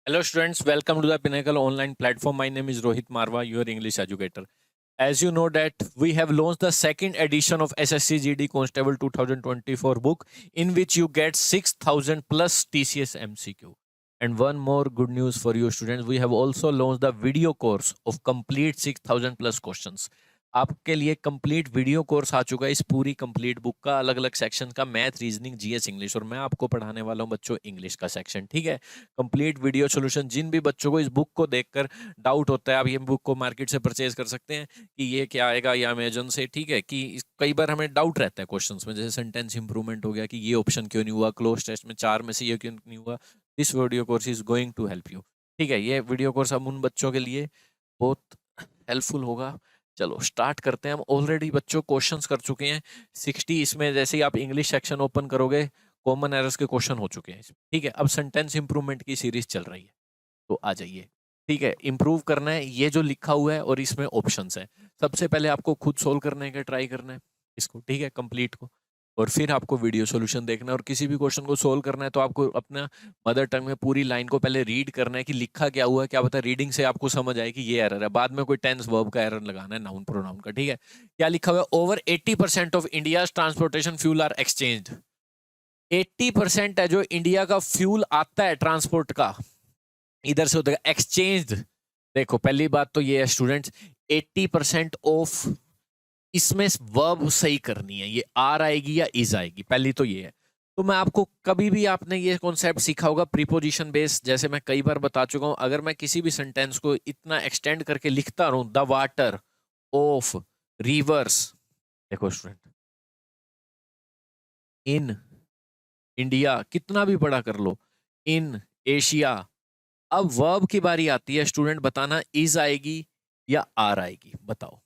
Hello, students. Welcome to the Pinnacle online platform. My name is Rohit Marwa, your English educator. As you know that we have launched the second edition of SSC GD Constable 2024 book, in which you get 6,000 plus TCS MCQ. And one more good news for you students, we have also launched the video course of complete 6,000 plus questions. आपके लिए complete video course आ चुका है इस पूरी complete book का, अलग अलग section का, मैथ, रीजनिंग, जीएस, इंग्लिश, और मैं आपको पढ़ाने वाला हूं बच्चों इंग्लिश का सेक्शन। ठीक है, कंप्लीट वीडियो सोल्यूशन। जिन भी बच्चों को इस बुक को देखकर डाउट होता है, आप ये बुक को मार्केट से परचेज कर सकते हैं कि ये क्या आएगा या अमेजन से। ठीक है, कि कई बार हमें डाउट रहता है क्वेश्चंस में, जैसे सेंटेंस इंप्रूवमेंट हो गया कि ये ऑप्शन क्यों नहीं हुआ, क्लोज टेस्ट में 4 में से ये क्यों नहीं हुआ। This video course is going to help you. ठीक है, ये वीडियो कोर्स अब उन बच्चों के लिए बहुत हेल्पफुल होगा। चलो स्टार्ट करते हैं। हम ऑलरेडी बच्चों क्वेश्चंस कर चुके हैं 60। इसमें जैसे ही आप इंग्लिश सेक्शन ओपन करोगे, कॉमन एरर्स के क्वेश्चन हो चुके हैं। ठीक है, अब सेंटेंस इंप्रूवमेंट की सीरीज चल रही है, तो आ जाइए। ठीक है, इंप्रूव करना है, ये जो लिखा हुआ है और इसमें ऑप्शंस है। सबसे पहले आपको खुद सोल्व करने का ट्राई करना है इसको, ठीक है, कंप्लीट को, और फिर आपको वीडियो सॉल्यूशन देखना है। और किसी भी क्वेश्चन को सोल्व करना है तो आपको अपना मदर टंग में पूरी लाइन को पहले रीड करना है कि लिखा क्या हुआ है, क्या पता रीडिंग से आपको समझ आए कि ये एरर है। बाद में कोई टेंस वर्ब का एरर लगाना है, नाउन प्रोनाउन का। ठीक है, क्या लिखा हुआ है? Over 80% of India transportation fuel are exchange. 80% है जो इंडिया का फ्यूल आता है ट्रांसपोर्ट का, इधर से होता है एक्सचेंज। देखो पहली बात तो ये है स्टूडेंट्स, 80% ऑफ, इसमें वर्ब सही करनी है, ये आर आएगी या इज आएगी, पहली तो ये है। तो मैं आपको, कभी भी आपने ये कॉन्सेप्ट सीखा होगा प्रीपोजिशन बेस, जैसे मैं कई बार बता चुका हूं। अगर मैं किसी भी सेंटेंस को इतना एक्सटेंड करके लिखता रहूं, द वाटर ऑफ रिवर्स, देखो स्टूडेंट, इन इंडिया, कितना भी बड़ा कर लो, इन एशिया। अब वर्ब की बारी आती है स्टूडेंट, बताना इज आएगी या आर आएगी, बताओ।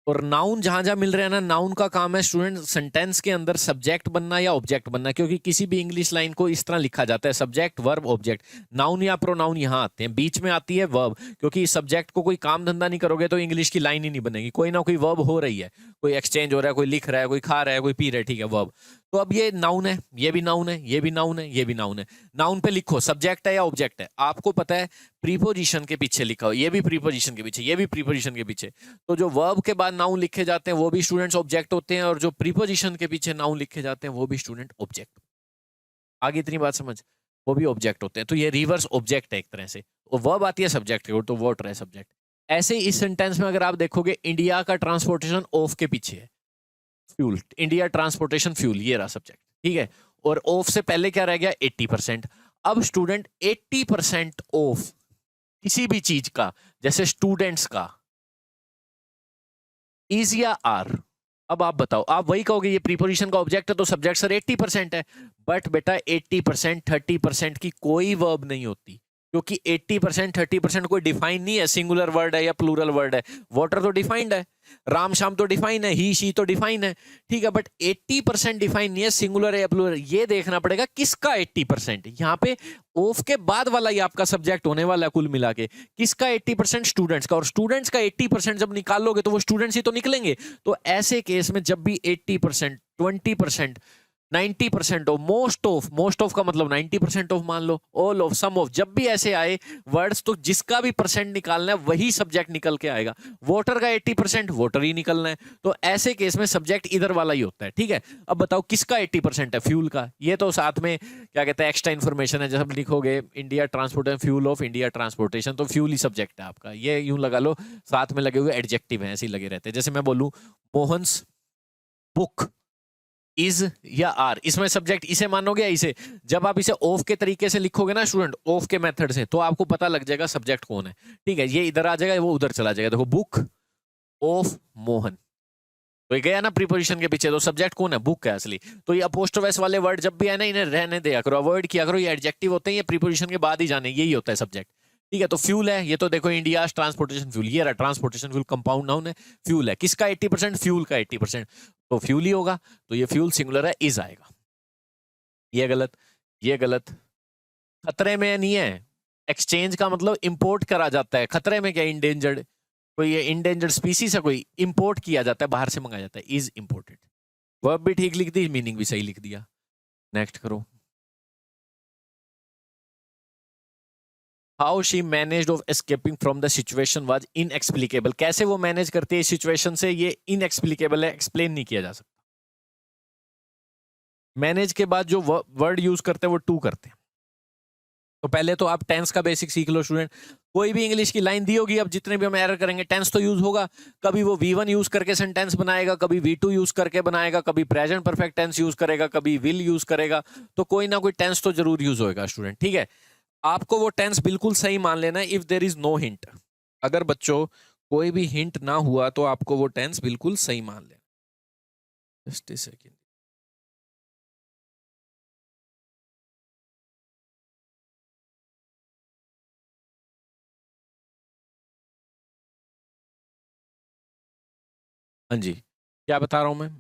और नाउन जहां जहां मिल रहे हैं ना, नाउन का काम है स्टूडेंट सेंटेंस के अंदर सब्जेक्ट बनना या ऑब्जेक्ट बनना, क्योंकि किसी भी इंग्लिश लाइन को इस तरह लिखा जाता है, सब्जेक्ट वर्ब ऑब्जेक्ट। नाउन या प्रोनाउन यहां आते हैं, बीच में आती है वर्ब, क्योंकि सब्जेक्ट को कोई काम धंधा नहीं करोगे तो इंग्लिश की लाइन ही नहीं बनेगी। कोई ना कोई वर्ब हो रही है, कोई एक्सचेंज हो रहा है, कोई लिख रहा है, कोई खा रहा है, कोई पी रहा है। ठीक है, वर्ब। तो अब ये नाउन है, ये भी नाउन है, ये भी नाउन है, ये भी नाउन है। नाउन पे लिखो सब्जेक्ट है या ऑब्जेक्ट है, आपको पता है प्रीपोजिशन के पीछे लिखा हो, ये भी प्रीपोजिशन के पीछे, ये भी प्रीपोजिशन के पीछे। तो जो वर्ब के बाद नाउन लिखे जाते हैं वो भी स्टूडेंट्स ऑब्जेक्ट होते हैं, और जो प्रीपोजिशन के पीछे नाउन लिखे जाते हैं वो भी स्टूडेंट ऑब्जेक्ट। आगे इतनी बात समझ, वो भी ऑब्जेक्ट होते हैं। तो ये रिवर्स ऑब्जेक्ट है एक तरह से, वर्ब आती है सब्जेक्ट की ओर, तो वाटर है सब्जेक्ट। ऐसे ही इस सेंटेंस में अगर आप देखोगे, इंडिया का ट्रांसपोर्टेशन ऑफ के पीछे है फ्यूल, इंडिया ट्रांसपोर्टेशन फ्यूल, ये रहा सब्जेक्ट। ठीक है, और ऑफ से पहले क्या रह गया? 80%। अब स्टूडेंट 80% ऑफ किसी भी चीज का, जैसे स्टूडेंट्स का, इज या आर। अब आप बताओ, आप वही कहोगे ये प्रीपोजिशन का ऑब्जेक्ट है तो सब्जेक्ट सर 80% है। बट बेटा 80% 30% की कोई वर्ब नहीं होती, क्योंकि 80% 30% कोई डिफाइन नहीं है, सिंगुलर वर्ड है या प्लूरल वर्ड है। वाटर तो डिफाइंड है, राम शाम तो डिफाइन है, ही शी तो डिफाइन है। ठीक है, बट 80% डिफाइन नहीं है, सिंगुलर है या प्लूरल। ये देखना पड़ेगा किसका 80%। यहाँ पे ऑफ के बाद वाला ही आपका सब्जेक्ट होने वाला है कुल मिला के। किसका 80%? स्टूडेंट्स का। और स्टूडेंट्स का 80% जब निकालोगे तो वो स्टूडेंट्स ही तो निकलेंगे। तो ऐसे केस में जब भी 80%, 20%, 90% ऑफ, मोस्ट ऑफ का मतलब 90% ऑफ मान लो, ऑल ऑफ, सम ऑफ, जब भी ऐसे आए वर्ड्स, तो जिसका भी परसेंट निकालना है वही सब्जेक्ट निकल के आएगा। वोटर का 80% वोटर ही निकलना है, तो ऐसे केस में सब्जेक्ट इधर वाला ही होता है। ठीक है, अब बताओ किसका 80% है? फ्यूल का। ये तो साथ में क्या कहते हैं, एक्स्ट्रा इन्फॉर्मेशन है। जब लिखोगे India transportation, fuel of India transportation, तो फ्यूल ही सब्जेक्ट है आपका। ये यूं लगा लो, साथ में लगे हुए एडजेक्टिव हैं, ऐसे ही लगे रहते हैं। जैसे मैं बोलूं मोहन्स बुक, इज या आर, इसमें सब्जेक्ट इसे मानोगे या इसे? जब आप इसे ऑफ के तरीके से लिखोगे ना स्टूडेंट, ऑफ के मेथड से, तो आपको पता लग जाएगा सब्जेक्ट कौन है। ठीक है, ये इधर आ जाएगा, वो उधर चला जाएगा। देखो, बुक ऑफ मोहन, तो ये गया ना प्रीपोजिशन के पीछे, तो सब्जेक्ट कौन है? बुक है असली। तो ये अपोस्ट्रोफस वाले वर्ड जब भी है ना, इन्हें रहने दिया करो, अवॉइड किया करो। ये एडजेक्टिव होते हैं, ये प्रीपोजिशन के बाद ही जाने, यही होता है सब्जेक्ट। ठीक है, तो फ्यूल है, ये तो देखो इंडिया ट्रांसपोर्टेशन फ्यूल, ये रहा ट्रांसपोर्टेशन फ्यूल, कंपाउंड नाउन है, फ्यूल है। किसका 80%? फ्यूल का 80%, तो फ्यूल ही होगा। तो ये फ्यूल सिंगुलर है, इज आएगा। ये गलत, ये गलत। खतरे में नहीं है, एक्सचेंज का मतलब इंपोर्ट करा जाता है। खतरे में क्या? इंडेंजर्ड, कोई ये इंडेंजर्ड स्पीसीज है, कोई इंपोर्ट किया जाता है, बाहर से मंगाया जाता है, इज इंपोर्टेड। वर्ब भी ठीक लिख दी, मीनिंग भी सही लिख दिया। नेक्स्ट करो। How she managed of escaping from the situation was inexplicable. कैसे वो मैनेज करती है इस सिचुएशन से, ये इनएक्सप्लिकेबल है, एक्सप्लेन नहीं किया जा सकता। मैनेज के बाद जो वर्ड यूज करते हैं वो टू करते हैं। तो पहले तो आप टेंस का बेसिक सीख लो स्टूडेंट। कोई भी इंग्लिश की लाइन दी होगी, अब जितने भी हम एरर करेंगे टेंस तो यूज होगा। कभी वो V1 यूज करके सेंटेंस बनाएगा, कभी V2 यूज करके बनाएगा, कभी प्रेजेंट परफेक्ट टेंस यूज करेगा, कभी विल यूज करेगा। तो कोई ना कोई टेंस तो जरूर यूज होएगा स्टूडेंट, ठीक है। आपको वो टेंस बिल्कुल सही मान लेना है if there is no hint. अगर बच्चों कोई भी हिंट ना हुआ तो आपको वो टेंस बिल्कुल सही मान लेना। Just a second. हाँ जी, क्या बता रहा हूं मैं।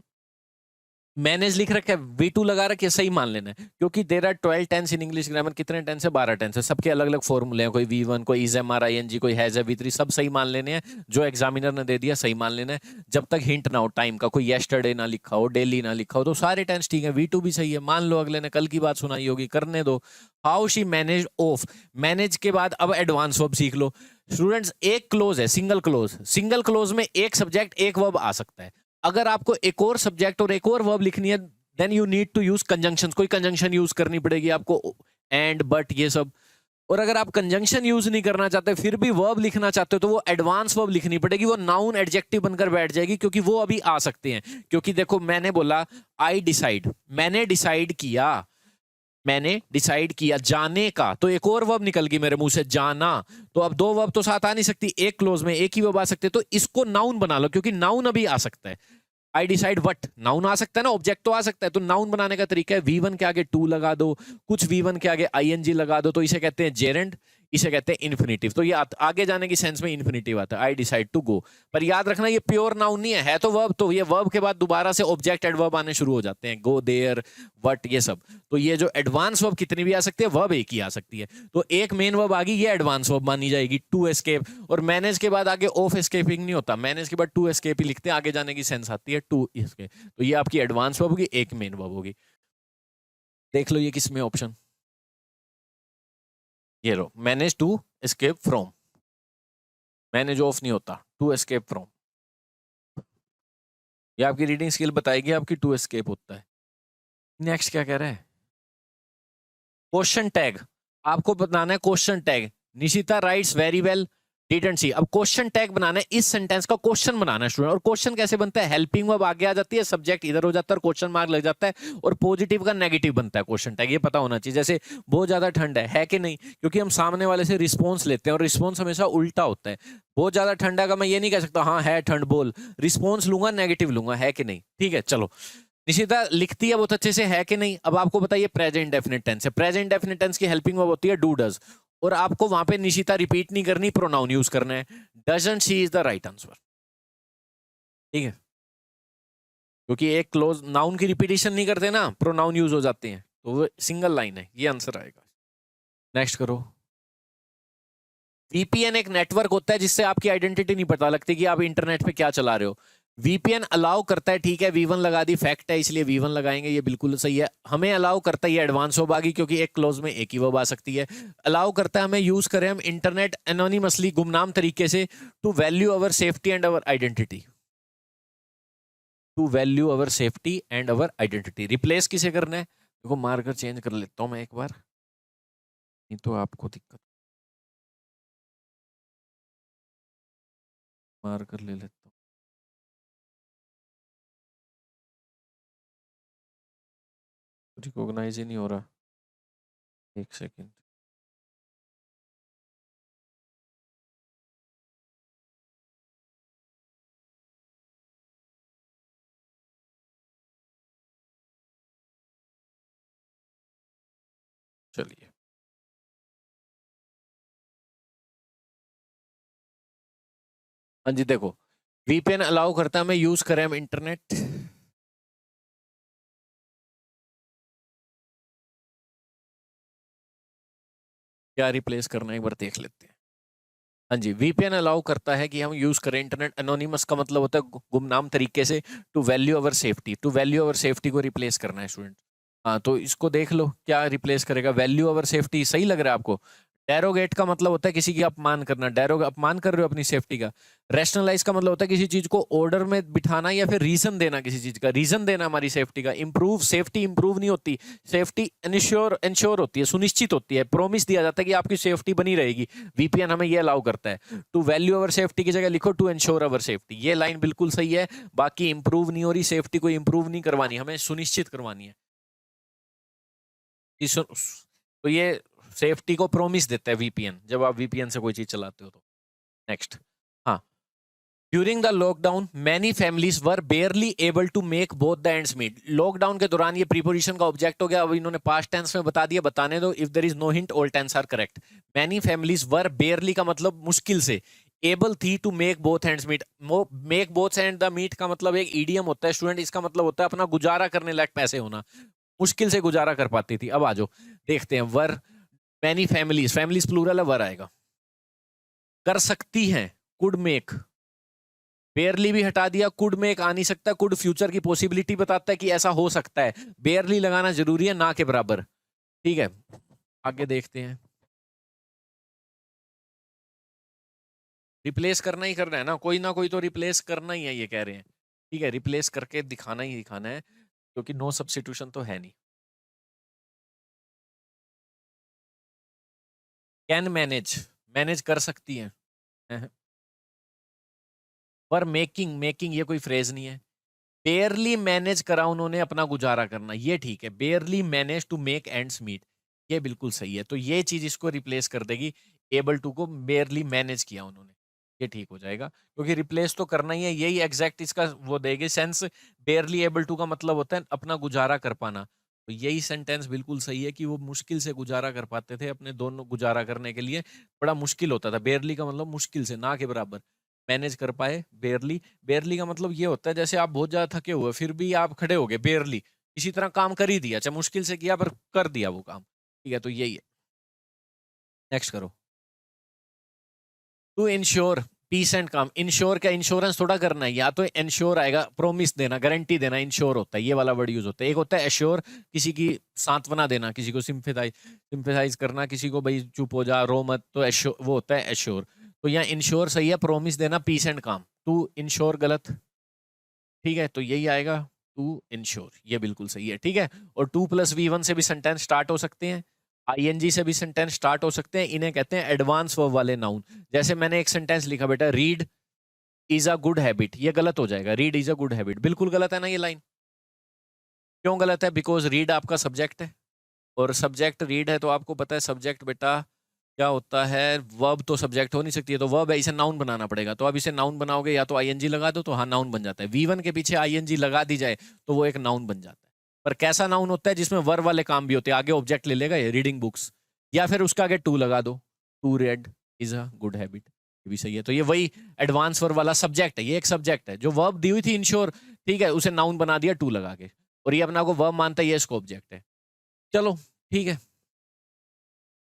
मैनेज लिख रखा है, V2 लगा रखे, सही मान लेना है, क्योंकि there are 12 tenses in English grammar. कितने टेंस है? 12 टेंस है। सबके अलग अलग फॉर्मूले हैं, कोई V1, कोई is am are I N G, कोई हैज है V3, सब सही मान लेने हैं। जो एग्जामिनर ने दे दिया सही मान लेना है, जब तक हिंट ना हो टाइम का। कोई येस्टरडे ना लिखा हो, डेली ना लिखा हो, तो सारे टेंस ठीक है। V2 भी सही है, मान लो अगले ने कल की बात सुनाई होगी, करने दो। How she manage of, manage के बाद अब एडवांस वर्ब सीख लो स्टूडेंट्स। एक क्लोज है, सिंगल क्लोज। सिंगल क्लोज में एक सब्जेक्ट एक वर्ब आ सकता है। अगर आपको एक और सब्जेक्ट और एक और वर्ब लिखनी है, then you need to use conjunction. कोई कंजंक्शन यूज करनी पड़ेगी आपको, एंड, बट, ये सब। और अगर आप कंजंक्शन यूज नहीं करना चाहते, फिर भी वर्ब लिखना चाहते हो, तो वो एडवांस वर्ब लिखनी पड़ेगी। वो नाउन एडजेक्टिव बनकर बैठ जाएगी, क्योंकि वो अभी आ सकते हैं। क्योंकि देखो, मैंने बोला आई डिसाइड, मैंने डिसाइड किया, मैंने डिसाइड किया जाने का, तो एक और वर्ब निकल गई मेरे मुंह से, जाना। तो अब दो वर्ब तो साथ आ नहीं सकती, एक क्लोज में एक ही वर्ब आ सकते हैं। तो इसको नाउन बना लो, क्योंकि नाउन अभी आ सकता है। आई डिसाइड वट, नाउन आ सकता है ना, ऑब्जेक्ट तो आ सकता है। तो नाउन बनाने का तरीका है, V1 के आगे टू लगा दो, कुछ V1 के आगे ING लगा दो, तो इसे कहते हैं जेरेंड, इसे कहते हैं इन्फिनिटिव। तो ये आगे जाने की सेंस में इन्फिनिटिव आता है, आई डिसाइड टू गो। पर याद रखना, ये प्योर नाउन नहीं है तो वर्ब। तो ये वर्ब के बाद दोबारा से ऑब्जेक्ट एडवर्ब आने शुरू हो जाते हैं, गो, देयर, वट, ये सब। तो ये जो एडवांस वर्ब कितनी भी आ सकती है, वर्ब एक ही आ सकती है। तो एक मेन वर्ब आ गई, ये एडवांस वर्ब मानी जाएगी, टू एस्केप। और मैनेज के बाद आगे ऑफ एस्केपिंग नहीं होता, मैनेज के बाद टू एस्केप ही लिखते हैं, आगे जाने की सेंस आती है टू एस्केप। तो ये आपकी एडवांस वर्ब होगी, एक मेन वर्ब होगी। देख लो ये किसमें ऑप्शन, ये लो, manage to escape from. Manage of नहीं होता, टू एस्केप फ्रॉम। ये आपकी रीडिंग स्किल बताएगी आपकी, टू एस्केप होता है। नेक्स्ट क्या कह रहा है, क्वेश्चन टैग। आपको बताना है question tag. Nishita rights very well, didn't see. अब क्वेश्चन टैग बनाना है, इस सेंटेंस का क्वेश्चन बनाना है स्टूडेंट। और क्वेश्चन कैसे बनता है, हेल्पिंग वर्ब आगे आ जाती है, सब्जेक्ट इधर हो जाता है और क्वेश्चन मार्क लग जाता है, और पॉजिटिव का नेगेटिव बनता है क्वेश्चन टैग। ये पता होना चाहिए। जैसे बहुत ज्यादा ठंड है कि नहीं, क्योंकि हम सामने वाले से रिस्पॉन्स लेते हैं और रिस्पॉन्स हमेशा उल्टा होता है। बहुत ज्यादा ठंड है का मैं ये नहीं कह सकता हाँ है ठंड बोल, रिस्पॉन्स लूंगा, नेगेटिव लूंगा, है कि नहीं, ठीक है। चलो, निशिता लिखती है बहुत अच्छे से, है कि नहीं। अब आपको बताइए प्रेजेंट डेफिनेट टेंस है, प्रेजेंट डेफिनेट टेंस की हेल्पिंग वर्ब होती है डू डज। और आपको वहां पे निशिता रिपीट नहीं करनी, प्रोनाउन यूज करना है। Doesn't she is the right answer, ठीक है। क्योंकि एक क्लोज नाउन की रिपीटेशन नहीं करते ना, प्रोनाउन यूज हो जाते हैं, तो वो सिंगल लाइन है, ये आंसर आएगा। नेक्स्ट करो। VPN एक नेटवर्क होता है जिससे आपकी आइडेंटिटी नहीं पता लगती कि आप इंटरनेट पे क्या चला रहे हो। VPN अलाउ करता है, ठीक है, V1 लगा दी, फैक्ट है, इसलिए V1 लगाएंगे, ये बिल्कुल सही है। हमें अलाउ करता है, ये एडवांस वर्ब आ गई, क्योंकि एक क्लोज में एक ही वर्ब आ सकती है। अलाउ करता है हमें यूज करें हम इंटरनेट एनोनिमसली, गुमनाम तरीके से, to value our safety and our identity. To value our safety and our identity. Replace किसे करना है, देखो मार्कर चेंज कर लेता हूं मैं एक बार, नहीं तो आपको दिक्कत। मार्कर ले लेता हूँ, रिकॉग्नाइज ही नहीं हो रहा, एक सेकेंड। चलिए, हाँ जी, देखो VPN अलाउ करता है हमें यूज करें हम इंटरनेट। क्या रिप्लेस करना है एक बार देख लेते हैं। हाँ जी, VPN अलाउ करता है कि हम यूज करें इंटरनेट एनोनिमस, का मतलब होता है गुमनाम तरीके से, to value our safety. To value our safety को रिप्लेस करना है स्टूडेंट। हाँ, तो इसको देख लो क्या रिप्लेस करेगा, वैल्यू अवर सेफ्टी। सही लग रहा है आपको? डेरोगेट का मतलब होता है किसी की अपमान करना, डेरोग अपमान कर रहे हो अपनी सेफ्टी का। रैशनलाइज का मतलब होता है किसी चीज को ऑर्डर में बिठाना या फिर रीजन देना, किसी चीज का रीजन देना हमारी सेफ्टी का। इंप्रूव, सेफ्टी इंप्रूव नहीं होती, सेफ्टी इंश्योर होती है, सुनिश्चित होती है, प्रॉमिस दिया जाता है कि आपकी सेफ्टी बनी रहेगी। वीपीएन हमें ये अलाउ करता है। टू वैल्यू अवर सेफ्टी की जगह लिखो टू इंश्योर अवर सेफ्टी, ये लाइन बिल्कुल सही है। बाकी इंप्रूव नहीं हो रही, सेफ्टी को इंप्रूव नहीं करवानी, हमें सुनिश्चित करवानी है। तो ये सेफ्टी को प्रॉमिस देता है वीपीएन, जब आप वीपीएन से कोई चीज चलाते हो तो। नेक्स्ट, हाँ, during the lockdown many families were barely able to make both the ends meet. Lockdown के दौरान, ये प्रीपोजिशन का ऑब्जेक्ट हो गया, अब इन्होंने पास्ट टेंस में बता दिया, बताने दो। If there is no hint all tense are correct. Many families were, barely का मतलब मुश्किल से, एबल थी to make both hands meet. Make both hand the meet का मतलब एक ईडियम होता है स्टूडेंट, इसका मतलब होता है अपना गुजारा करने लायक पैसे होना। मुश्किल से गुजारा कर पाती थी। अब आ जाओ देखते हैं, were many families, families plural है, वर आएगा। कर सकती हैं, कुड मेक, बेयरली भी हटा दिया, कुड मेक आ नहीं सकता, कुड फ्यूचर की पॉसिबिलिटी बताता है कि ऐसा हो सकता है, बेयरली लगाना जरूरी है, ना के बराबर। ठीक है, आगे देखते हैं। रिप्लेस करना ही करना है ना कोई तो रिप्लेस करना ही है, ये कह रहे हैं। ठीक है, रिप्लेस करके दिखाना ही दिखाना है, क्योंकि नो सब्स्टिट्यूशन तो है नहीं। कैन मैनेज, मैनेज कर सकती हैं। पर मेकिंग, मेकिंग ये कोई फ्रेज नहीं है। बेयरली मैनेज करा उन्होंने अपना गुजारा करना, ये ठीक है। Barely manage to make ends meet, ये बिल्कुल सही है। तो ये चीज इसको रिप्लेस कर देगी, एबल टू को बेयरली मैनेज किया उन्होंने, ये ठीक हो जाएगा। क्योंकि रिप्लेस तो करना ही है, यही एग्जैक्ट इसका वो देगी सेंस। बेयरली एबल टू का मतलब होता है अपना गुजारा कर पाना। तो यही सेंटेंस बिल्कुल सही है कि वो मुश्किल से गुजारा कर पाते थे, अपने दोनों गुजारा करने के लिए बड़ा मुश्किल होता था। बेयरली का मतलब मुश्किल से, ना के बराबर। मैनेज कर पाए, बेयरली। बेयरली का मतलब ये होता है जैसे आप बहुत ज्यादा थके हुए फिर भी आप खड़े हो गए, बेयरली इसी तरह काम कर ही दिया, चाहे मुश्किल से किया पर कर दिया वो काम। ठीक है, तो यही है। नेक्स्ट करो। टू इंश्योर पीस एंड काम, इंश्योर का इंश्योरेंस थोड़ा करना है, या तो इंश्योर आएगा, प्रोमिस देना, गारंटी देना, इंश्योर होता है, ये वाला वर्ड यूज होता है। एक होता है एश्योर, किसी की सांत्वना देना, किसी को सिंपैथाइज करना, किसी को भाई चुप हो जा, रो मत, तो एश्योर, वो होता है एश्योर। तो यहाँ इंश्योर सही है, प्रोमिस देना, पीस एंड काम। टू इंश्योर गलत। ठीक है, तो यही आएगा, टू इंश्योर, ये बिल्कुल सही है। ठीक है, और टू प्लस V1 से भी सेंटेंस स्टार्ट हो सकते हैं, आईएनजी से भी सेंटेंस स्टार्ट हो सकते हैं, इन्हें कहते हैं एडवांस वर्ब वाले नाउन। जैसे मैंने एक सेंटेंस लिखा बेटा, read is a good habit, ये गलत हो जाएगा, read is a good habit, बिल्कुल गलत है ना ये लाइन। क्यों गलत है? बिकॉज रीड आपका सब्जेक्ट है, और सब्जेक्ट रीड है, तो आपको पता है सब्जेक्ट बेटा क्या होता है, वर्ब तो सब्जेक्ट हो नहीं सकती है, तो वर्ब है, इसे नाउन बनाना पड़ेगा। तो अब इसे नाउन बनाओगे, या तो आईएनजी लगा दो तो हाँ नाउन बन जाता है, V1 के पीछे आईएनजी लगा दी जाए तो वो एक नाउन बन जाता है। पर कैसा नाउन होता है? जिसमें वर्ब वाले काम भी होते हैं, आगे ऑब्जेक्ट ले लेगा ये, रीडिंग बुक्स, या फिर उसका आगे टू लगा दो, to read is a good habit, ये भी सही है। तो ये वही एडवांस वर्ब वाला सब्जेक्ट है, ये एक सब्जेक्ट है, जो वर्ब दी हुई थी इंश्योर, ठीक है, उसे नाउन बना दिया टू लगा के, और ये अपना को वर्ब मानता है, ये इसको ऑब्जेक्ट है। चलो ठीक है,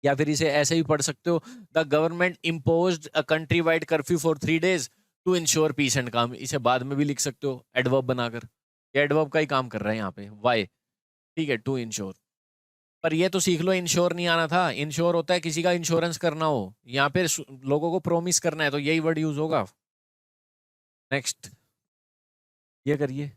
या फिर इसे ऐसे भी पढ़ सकते हो, the government imposed a countrywide curfew for 3 days to ensure peace and calm. इसे बाद में भी लिख सकते हो एडवर्ब बनाकर, ये एडवर्ब का ही काम कर रहा है यहाँ पे, वाई। ठीक है, टू इंश्योर। पर ये तो सीख लो, इंश्योर नहीं आना था, इंश्योर होता है किसी का इंश्योरेंस करना हो, यहाँ पे लोगों को प्रोमिस करना है, तो यही वर्ड यूज होगा। नेक्स्ट, ये करिए।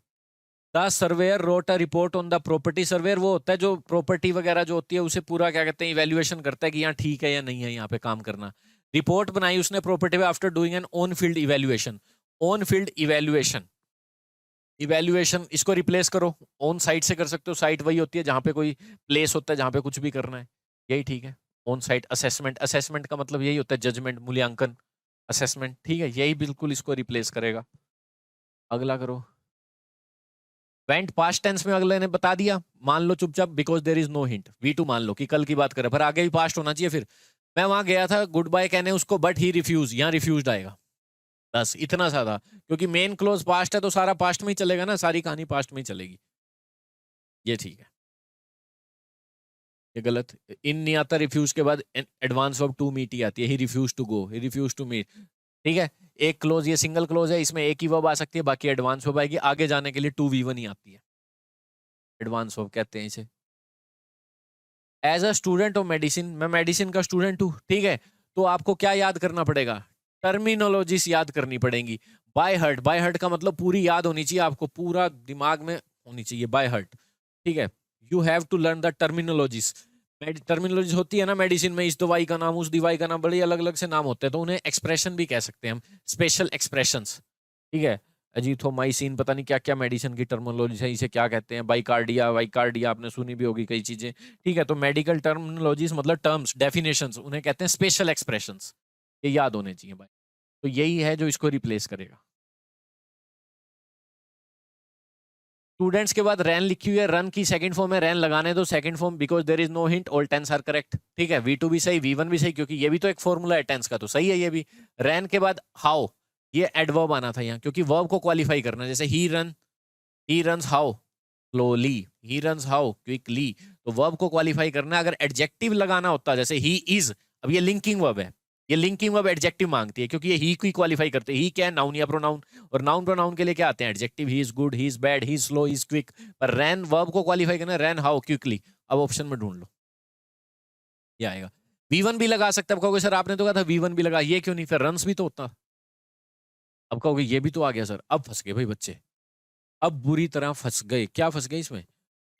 The surveyor wrote a report on the property. Surveyor वो होता है जो प्रॉपर्टी वगैरह जो होती है उसे पूरा क्या कहते हैं, इवेल्युएशन करता है कि यहाँ ठीक है या नहीं है यहाँ पे काम करना। रिपोर्ट बनाई उसने प्रॉपर्टी पे after doing an on field evaluation. On field evaluation, evaluation इसको रिप्लेस करो, ऑन साइट से कर सकते हो। साइट वही होती है जहाँ पे कोई प्लेस होता है जहाँ पे कुछ भी करना है, यही ठीक है। ऑन साइट असेसमेंट, असेसमेंट का मतलब यही होता है जजमेंट, मूल्यांकन, असेसमेंट। ठीक है, यही बिल्कुल इसको रिप्लेस करेगा। अगला करो। वेंट पास्ट टेंस में अगले ने बता दिया, मान लो चुपचाप, because there is no hint, V2 मान लो कि कल की बात करें, पर आगे भी पास्ट होना चाहिए। फिर मैं वहां गया था गुड बाय कहने उसको, बट ही रिफ्यूज, यहाँ रिफ्यूज आएगा, बस इतना सा था। क्योंकि मेन क्लोज पास्ट है तो सारा पास्ट में ही चलेगा ना, सारी कहानी पास्ट में ही चलेगी, ये ठीक है। ये गलत, इन नहीं आता, रिफ्यूज के बाद एडवांस वर्ब टू मीट ही आती है, he refuse to go, he refuse to meet. ठीक है, एक क्लोज, ये सिंगल क्लोज है, इसमें एक ही वर्ब आ सकती है, बाकी एडवांस वर्ब आएगी, आगे जाने के लिए 2V1 ही आती है, एडवांस वर्ब कहते हैं इसे। As a student of medicine, मैं मेडिसिन का स्टूडेंट हूँ, ठीक है, तो आपको क्या याद करना पड़ेगा? टर्मिनोलॉजीज याद करनी पड़ेंगी बाय हार्ट। बाय हार्ट का मतलब पूरी याद होनी चाहिए आपको, पूरा दिमाग में होनी चाहिए बाय हार्ट, ठीक है। You have to learn the terminologies. Terminology होती है ना मेडिसिन में, इस दवाई का नाम, उस दवाई का नाम, बड़े अलग अलग से नाम होते हैं, तो उन्हें एक्सप्रेशन भी कह सकते हैं हम, स्पेशल एक्सप्रेशंस, ठीक है। अजीथोमाइसिन, पता नहीं क्या क्या मेडिसिन की टर्मिनोलॉजी है, इसे क्या कहते हैं, बाइकार्डिया, वाइकार्डिया आपने सुनी भी होगी कई चीजें, ठीक है। तो मेडिकल टर्मिनोलॉजीज मतलब टर्म्स, डेफिनेशंस, उन्हें कहते हैं स्पेशल एक्सप्रेशंस, ये याद होने चाहिए भाई। तो यही है जो इसको रिप्लेस करेगा। स्टूडेंट्स के बाद रैन लिखी हुई है, रन की सेकंड फॉर्म है, रैन लगाने दो second form, because there is no hint, all tense are correct, ठीक है। V2 भी सही, V1 भी सही, क्योंकि ये भी तो एक फॉर्मूला है टेंस का, तो सही है ये भी। रैन के बाद हाउ, ये एडवर्ब आना था यहाँ, क्योंकि वर्ब को क्वालिफाई करना है, जैसे he runs how slowly, he runs how quickly, तो वर्ब को क्वालिफाई करना है। अगर एडजेक्टिव लगाना होता जैसे ही इज, अब ये लिंकिंग वर्ब है, ये लिंकिंग वर्ब एडजेक्टिव मांगती है, क्योंकि ये ही को क्वालिफाई करते हैं। ही क्या है? नाउन या प्रोनाउन, और नाउन प्रोनाउन के लिए क्या आते हैं? Adjective. He is good, he is bad, he is slow, he is quick. पर रैन वर्ब को क्वालिफाई करना है, रैन हाउ क्विकली। अब ऑप्शन में ढूंढ लो, ये आएगा। V1 भी लगा सकते, अब कहोगे सर आपने तो कहा था V1 भी लगा, ये क्यों नहीं? फिर रन्स भी तो होता। अब कहोगे ये भी तो आ गया सर, अब फंस गए भाई बच्चे, अब बुरी तरह फंस गए। क्या फंस गए इसमें?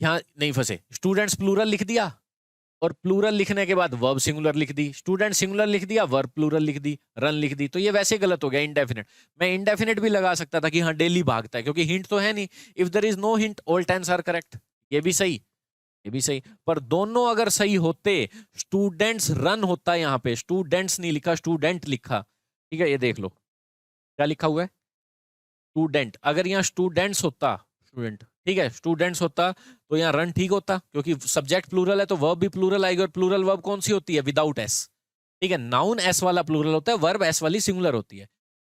यहाँ नहीं फंसे। स्टूडेंट्स प्लूरल लिख दिया, और प्लूरल लिखने के बाद वर्ब सिंगुलर लिख दी, स्टूडेंट सिंगुलर लिख दिया, वर्ब प्लूरल लिख दी, रन लिख दी, तो ये वैसे गलत हो गया, इंडेफिनेट। मैं इंडेफिनेट भी लगा सकता था कि हाँ डेली भागता है, क्योंकि हिंट तो है नहीं। If there is no hint all tense are correct, ये भी सही, ये भी सही। पर दोनों अगर सही होते, स्टूडेंट्स रन होता, यहाँ पे स्टूडेंट्स नहीं लिखा, स्टूडेंट लिखा, ठीक है। ये देख लो क्या लिखा हुआ है, स्टूडेंट। अगर यहाँ स्टूडेंट्स होता, स्टूडेंट, ठीक है, स्टूडेंट्स होता, तो यहाँ रन ठीक होता, क्योंकि सब्जेक्ट प्लूरल है तो वर्ब भी प्लूरल आएगी, और प्लूरल वर्ब कौन सी होती है? विदाउट एस, ठीक है। नाउन एस वाला प्लूरल होता है, वर्ब एस वाली सिंगुलर होती है।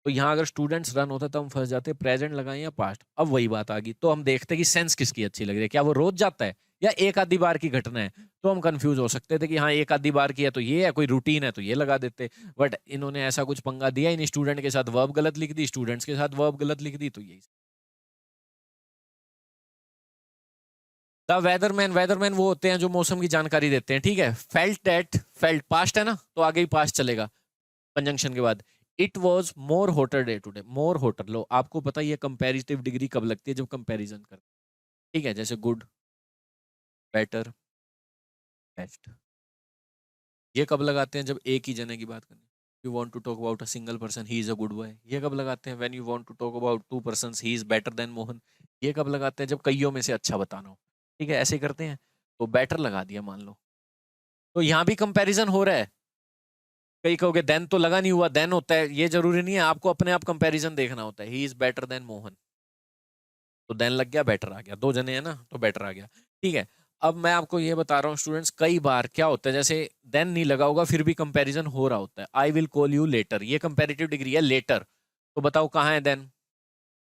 तो यहाँ अगर स्टूडेंट्स रन होता तो हम फंस जाते, प्रेजेंट लगाएं या पास्ट। अब वही बात आ गई, तो हम देखते कि सेंस किसकी अच्छी लग रही है, क्या वो रोज जाता है या एक आधी बार की घटना है। तो हम कंफ्यूज हो सकते थे कि हाँ एक आधी बार की है तो ये है, कोई रूटीन है तो ये लगा देते। बट इन्होंने ऐसा कुछ पंगा दिया, इन स्टूडेंट के साथ वर्ब गलत लिख दी, स्टूडेंट्स के साथ वर्ब गलत लिख दी, तो यही। द वेदरमैन, वेदरमैन वो होते हैं जो मौसम की जानकारी देते हैं, ठीक है। फेल्ट दैट, फेल्ट पास्ट है ना, तो आगे ही पास्ट चलेगा कंजंक्शन के बाद। It was more hotter day today, more hotter. लो आपको पता ही है कंपेरिटिव डिग्री कब लगती है? जब कंपैरिजन कर, ठीक है, जैसे गुड, बेटर, बेस्ट। ये कब लगाते हैं? जब एक ही जने की बात करनी, you want to talk about a single person, he is a good boy. ये कब लगाते हैं? When you want to talk about two persons, he is better than Mohan. ये कब लगाते हैं? जब कईयों में से अच्छा बताना हो, ठीक है, ऐसे ही करते हैं। तो बेटर लगा दिया मान लो, तो यहाँ भी कंपैरिजन हो रहा है। कई कहोगे देन तो लगा नहीं हुआ, देन होता है, ये जरूरी नहीं है, आपको अपने आप कंपैरिजन देखना होता है। ही इज बेटर देन मोहन, तो देन लग गया, बेटर आ गया, दो जने हैं ना तो बेटर आ गया, ठीक है। अब मैं आपको ये बता रहा हूँ स्टूडेंट्स, कई बार क्या होता है, जैसे देन नहीं लगा होगा फिर भी कंपैरिजन हो रहा होता है। I will call you later, ये कंपैरेटिव डिग्री है, लेटर, तो बताओ कहाँ है देन?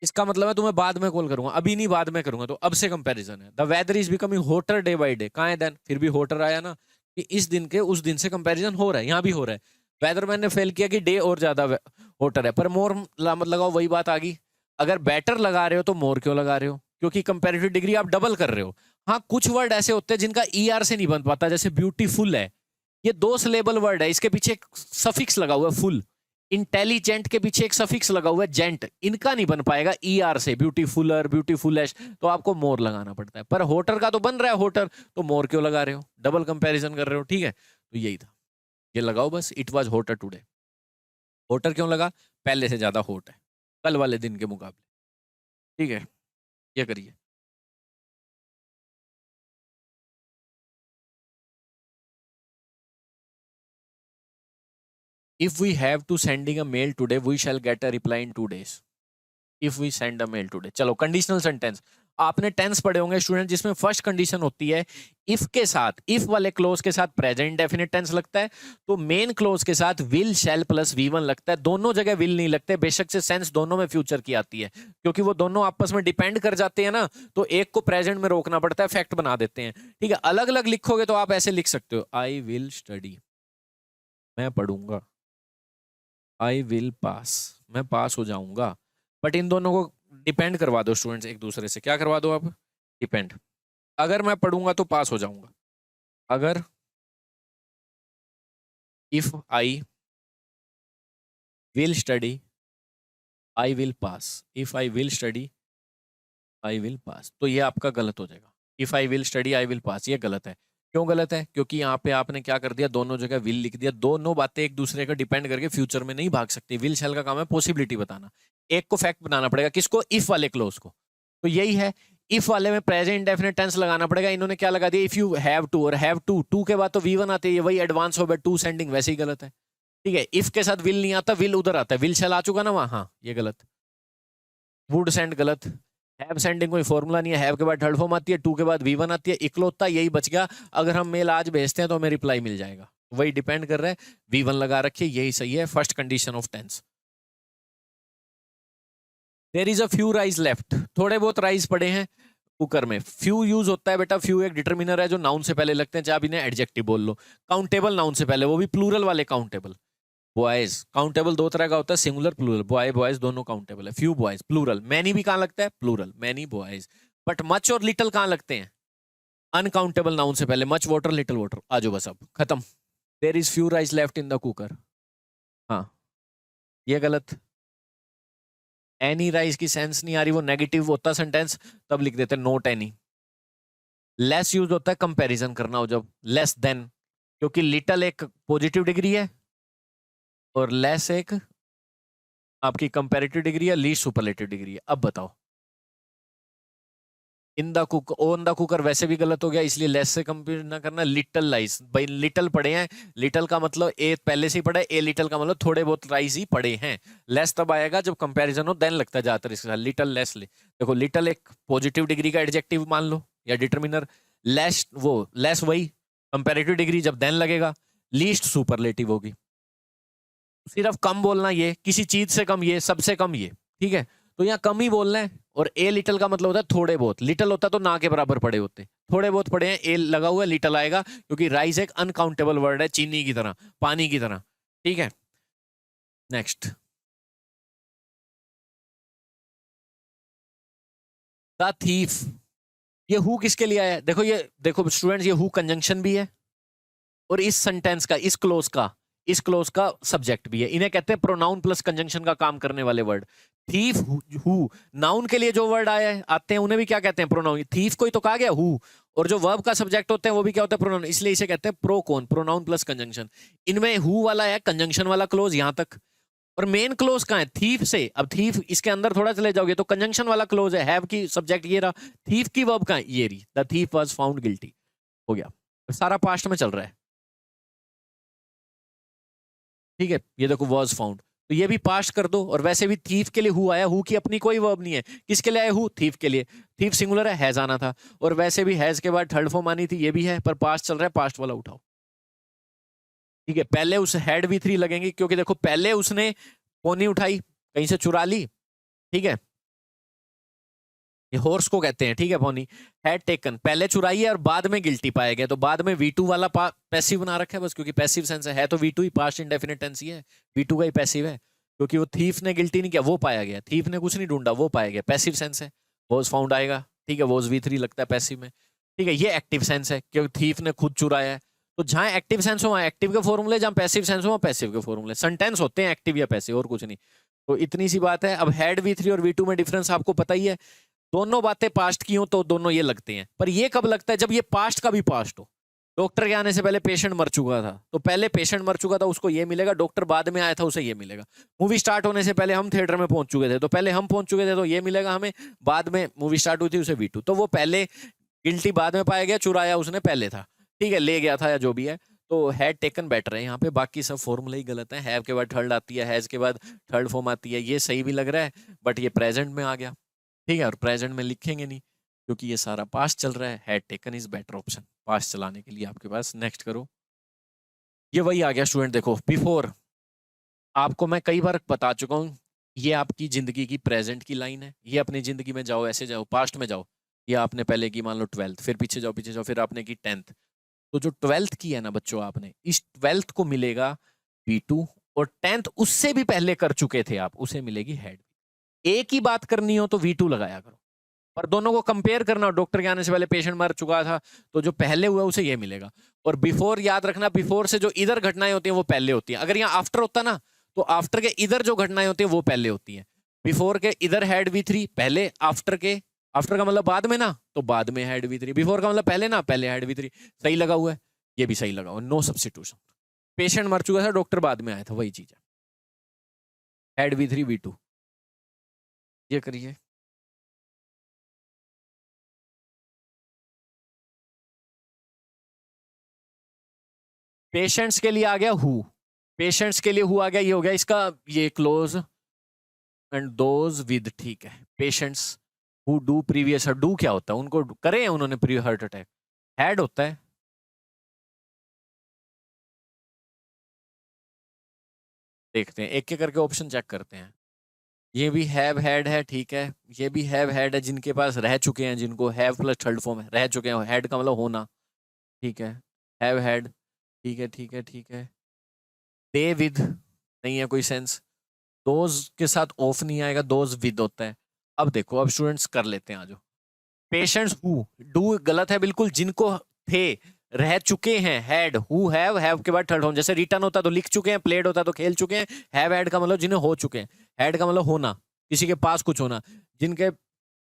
इसका मतलब है तुम्हें बाद में कॉल करूंगा, अभी नहीं बाद में करूंगा, तो अब से कंपैरिजन है। The weather is becoming hotter day by day, कहाँ है देन? फिर भी होटर आया ना, कि इस दिन के उस दिन से कंपैरिजन हो रहा है, यहाँ भी हो रहा है। वेदरमैन ने फेल किया कि डे और ज्यादा होटर है, पर मोर मत लगाओ, वही बात आ गई। अगर बेटर लगा रहे हो तो मोर क्यों लगा रहे हो? क्योंकि कंपैरेटिव डिग्री आप डबल कर रहे हो। हाँ कुछ वर्ड ऐसे होते हैं जिनका ER से नहीं बन पाता, जैसे ब्यूटीफुल है, ये दो सिलेबल वर्ड है, इसके पीछे एक सफिक्स लगा हुआ है फुल। इंटेलिजेंट के पीछे एक सफिक्स लगा हुआ है जेंट, इनका नहीं बन पाएगा ER से, ब्यूटीफुलर, ब्यूटीफुलेस्ट, तो आपको मोर लगाना पड़ता है। पर होटर का तो बन रहा है होटर, तो मोर क्यों लगा रहे हो? डबल कंपैरिजन कर रहे हो, ठीक है। तो यही था, ये लगाओ बस, it was voter today. Voter क्यों लगा? पहले से ज्यादा होट है कल वाले दिन के मुकाबले, ठीक है। ये करिए। If we have to sending a mail today we shall get a reply in 2 days। If we send a mail today, चलो कंडीशनल सेंटेंस। आपने टेंस पढ़े होंगे स्टूडेंट, जिसमें फर्स्ट कंडीशन होती है इफ के साथ, इफ वाले क्लोज के साथ प्रेजेंट डेफिनेट टेंस लगता है, तो मेन क्लोज के साथ विल शैल प्लस V1 लगता है। दोनों जगह विल नहीं लगते, बेशक से सेंस दोनों में फ्यूचर की आती है, क्योंकि वो दोनों आपस में डिपेंड कर जाते हैं ना, तो एक को प्रेजेंट में रोकना पड़ता है, फैक्ट बना देते हैं, ठीक है। अलग अलग लिखोगे तो आप ऐसे लिख सकते हो, आई विल स्टडी, मैं पढ़ूंगा, आई विल पास, मैं पास हो जाऊंगा। बट इन दोनों को डिपेंड करवा दो स्टूडेंट्स एक दूसरे से, क्या करवा दो आप? डिपेंड। अगर मैं पढ़ूंगा तो पास हो जाऊंगा, अगर if I will study I will pass, if I will study I will pass, तो ये आपका गलत हो जाएगा। If I will study I will pass, ये गलत है। क्यों गलत है? क्योंकि यहाँ पे आपने क्या कर दिया, दोनों जगह विल लिख दिया। दोनों बातें एक दूसरे का डिपेंड करके फ्यूचर में नहीं भाग सकती। विल शैल का काम है पॉसिबिलिटी बताना, एक को फैक्ट बनाना पड़ेगा। किसको? इफ वाले क्लोज को। तो यही है, इफ वाले में प्रेजेंट इंडेफिनिट टेंस लगाना पड़ेगा। इन्होंने क्या लगा दिया, इफ यू हैव टू, और हैव टू, टू के बाद तो V1 आते हैं, वही एडवांस हो गया, टू सेंडिंग, वैसे ही गलत है। ठीक है, इफ के साथ विल नहीं आता, विल उधर आता है, विल शैल आ चुका ना वहां, हाँ ये गलत। वुड सेंड गलत। हैव सेंडिंग कोई फॉर्मूला नहीं है, हैव के बाद थर्ड फॉर्म आती है, टू के बाद V1 आती है, इकलौता यही बच गया। अगर हम मेल आज भेजते हैं तो हमें रिप्लाई मिल जाएगा, वही डिपेंड कर रहा है। V1 लगा रखिए, यही सही है, first condition of tense. There is a few rice left, थोड़े बहुत राइस पड़े हैं कुकर में। फ्यू यूज होता है बेटा, फ्यू एक डिटर्मिनर है जो नाउन से पहले लगते हैं, चाहे आप इन्हें एडजेक्टिव बोल लो। काउंटेबल नाउन से पहले, वो भी प्लूरल वाले काउंटेबल। बॉयज काउंटेबल दो तरह का होता है, सिंगुलर प्लूरल, बॉय बॉयज दोनों काउंटेबल है। फ्यू बॉयज प्लूरल, मैनी भी कहां लगता है? Plural, many boys. But much और लिटिल कहां लगते हैं? अनकाउंटेबल नाउन से पहले, मच वाटर लिटिल वाटर। आजो बस अब खत्म। There is few rice left in the cooker, हाँ ये गलत। एनी राइस की सेंस नहीं आ रही, वो नेगेटिव होता सेंटेंस, तब लिख देते नोट एनी। लेस यूज होता है कंपैरिजन करना हो जब, लेस देन, क्योंकि लिटिल एक पॉजिटिव डिग्री है और लेस एक आपकी कंपैरेटिव डिग्री है, लीस्ट सुपरलेटिव डिग्री है। अब बताओ, in the cook, on the cooker वैसे भी गलत हो गया, इसलिए लेस से कंपेयर ना करना। लिटिल राइस, भाई लिटिल पड़े हैं, लिटिल का मतलब ए पहले से ही पड़ा है, ए लिटिल का मतलब थोड़े बहुत राइस ही पड़े हैं। लेस तब आएगा जब कंपैरिजन हो, देन लगता है ज्यादातर इसके साथ, लिटिल लेस ले। देखो लिटिल एक पॉजिटिव डिग्री का एडजेक्टिव मान लो या डिटर्मिनर, लेस वो लेस वही कंपैरेटिव डिग्री, जब देन लगेगा लीस्ट सुपरलेटिव होगी। सिर्फ कम बोलना, ये किसी चीज से कम, ये सबसे कम, ये ठीक है। तो यहाँ कम ही बोलना है। और ए लिटिल का मतलब होता है थोड़े बहुत, लिटिल होता तो ना के बराबर पड़े होते, थोड़े बहुत पड़े हैं, ए लगा हुआ है, लिटिल आएगा, क्योंकि राइस एक अनकाउंटेबल वर्ड है, चीनी की तरह, पानी की तरह। ठीक है, नेक्स्ट। द थीफ, ये हु किसके लिए आया है? देखो ये, देखो स्टूडेंट्स, ये हु कंजंक्शन भी है, और इस सेंटेंस का, इस क्लोज का सब्जेक्ट भी है। इन्हें कहते हैं प्रोनाउन प्लस कंजंक्शन का काम करने वाले वर्ड। थीफ, हु, नाउन के लिए जो वर्ड आया है आते हैं उन्हें भी क्या कहते हैं? प्रोनाउन। थीफ को ही तो कहा गया हु, और जो वर्ब का सब्जेक्ट होते हैं वो भी क्या होता है? प्रोनाउन। इसलिए इसे कहते हैं प्रोकॉन, प्रोनाउन प्लस कंजंक्शन। इनमें हु वाला है कंजंक्शन वाला क्लोज यहां तक, और मेन क्लोज कहां है? थीफ से। अब थीफ इसके अंदर थोड़ा चले जाओगे तो कंजंक्शन वाला क्लोज है, हैव की सब्जेक्ट ये रहा, थीफ की वर्ब कहां है? ये रही, the thief was found guilty. हो गया, सारा पास्ट में चल रहा है। ठीक है, ये देखो वॉज फाउंड, तो ये भी पास्ट कर दो। और वैसे भी थीफ के लिए हु आया, हु की अपनी कोई वर्ब नहीं है, किसके लिए आया हु? थीफ के लिए। थीफ सिंगुलर है, हैज आना था, और वैसे भी हैज के बाद थर्ड फॉर्म आनी थी, ये भी है, पर पास्ट चल रहा है, पास्ट वाला उठाओ। ठीक है, पहले उस हैड V3 लगेंगे, क्योंकि देखो पहले उसने पोनी उठाई, कहीं से चुरा ली। ठीक है, ये हॉर्स को कहते हैं, ठीक है, पोनी हैड टेकन, पहले चुराई है और बाद में गिल्टी पाया गया, तो बाद में V2 वाला पैसिव बना रखा है बस, क्योंकि पैसिव सेंस है तो V2 ही, पास्ट इंडेफिनिट टेंस ही है, V2 का ही पैसिव है, क्योंकि वो थीफ ने गिल्टी नहीं किया, वो पाया गया, थीफ ने कुछ नहीं ढूंढा, वो पाया गया, पैसिव सेंस है, वॉज फाउंड आएगा। ठीक है, वॉज V3 लगता है पैसिव में। ठीक है, ये एक्टिव सेंस है, क्योंकि थीफ ने खुद चुराया है। तो जहां एक्टिव सेंस हो वहां एक्टिव के फॉर्मूले, जहां पैसिव सेंस हो वहां पैसिव के फॉर्मूले। सेंटेंस होते हैं एक्टिव या पैसिव, और कुछ नहीं। तो इतनी सी बात है। अब हैड V3 और V2 में डिफरेंस आपको पता ही है, दोनों बातें पास्ट की हो तो दोनों ये लगते हैं, पर ये कब लगता है? जब ये पास्ट का भी पास्ट हो। डॉक्टर के आने से पहले पेशेंट मर चुका था, तो पहले पेशेंट मर चुका था उसको ये मिलेगा, डॉक्टर बाद में आया था उसे ये मिलेगा। मूवी स्टार्ट होने से पहले हम थिएटर में पहुंच चुके थे, तो पहले हम पहुंच चुके थे तो ये मिलेगा हमें, बाद में मूवी स्टार्ट हुई थी उसे V2। तो वो पहले गिल्टी बाद में पाया गया, चुराया उसने पहले था, ठीक है, ले गया था या जो भी है। तो हैड टेकन बेटर है यहाँ पे, बाकी सब फॉर्मूले ही गलत है। हैव के बाद थर्ड आती है, हैज के बाद थर्ड फॉर्म आती है, ये सही भी लग रहा है, बट ये प्रेजेंट में आ गया। ठीक है, और प्रेजेंट में लिखेंगे नहीं क्योंकि ये सारा पास्ट चल रहा है। Had taken is better option past चलाने के लिए आपके पास। नेक्स्ट करो, ये वही आ गया स्टूडेंट। देखो बिफोर, आपको मैं कई बार बता चुका हूँ, ये आपकी जिंदगी की प्रेजेंट की लाइन है। ये अपनी जिंदगी में जाओ, ऐसे जाओ, पास्ट में जाओ, ये आपने पहले की मान लो 12th, फिर पीछे जाओ, पीछे जाओ, फिर आपने की 10th। तो जो 12th की है ना बच्चों, आपने इस 12th को मिलेगा V2, और 10th उससे भी पहले कर चुके थे आप, उसे मिलेगी हेड। एक ही बात करनी हो तो V2 लगाया करो, और दोनों को कंपेयर करना, डॉक्टर के आने से पहले पेशेंट मर चुका था तो जो पहले हुआ उसे ये मिलेगा। और बिफोर याद रखना, बिफोर से जो इधर घटनाएं होती हैं वो पहले होती हैं। अगर यहाँ आफ्टर होता ना तो आफ्टर के इधर जो घटनाएं होती हैं वो पहले होती हैं। बिफोर के इधर हैड V3 पहले, आफ्टर के, आफ्टर का मतलब बाद में ना, तो बाद में हैड V3। बिफोर का मतलब पहले ना, पहले हैड V3। सही लगा हुआ है, ये भी सही लगा हुआ, नो सब्स्टिट्यूशन। पेशेंट मर चुका था, डॉक्टर बाद में आया था, वही चीज है। हैड V3 V2, ये करिए। पेशेंट्स के लिए आ गया हु, पेशेंट्स के लिए हु आ गया, ये हो गया इसका ये क्लोज एंड दोज विद, ठीक है। Patients who do previous, do क्या होता है, उनको करे हैं उन्होंने प्री हार्ट अटैक, हैड होता है। देखते हैं एक एक करके ऑप्शन चेक करते हैं। ये भी हैव हैड है, ठीक है। ये भी हैव हैड है जिनके पास रह चुके हैं, जिनको हैव प्लस थर्ड फॉर्म है, रह चुके हैं, हैड का मतलब होना, ठीक है। हैव हैड, ठीक है ठीक है ठीक है। दे विद नहीं है कोई सेंस, दोज के साथ ऑफ नहीं आएगा, दोज विद होता है। अब देखो, अब स्टूडेंट्स कर लेते हैं, आजो। पेशेंट्स हु, डू गलत है बिल्कुल, जिनको थे, रह चुके हैं, हैड, हु हैव के बाद थर्ड फॉर्म, जैसे रिटर्न होता तो लिख चुके हैं, प्लेड होता तो खेल चुके हैं। हैव हैड का मतलब जिन्हें हो चुके हैं, हैड का मतलब होना, किसी के पास कुछ होना, जिनके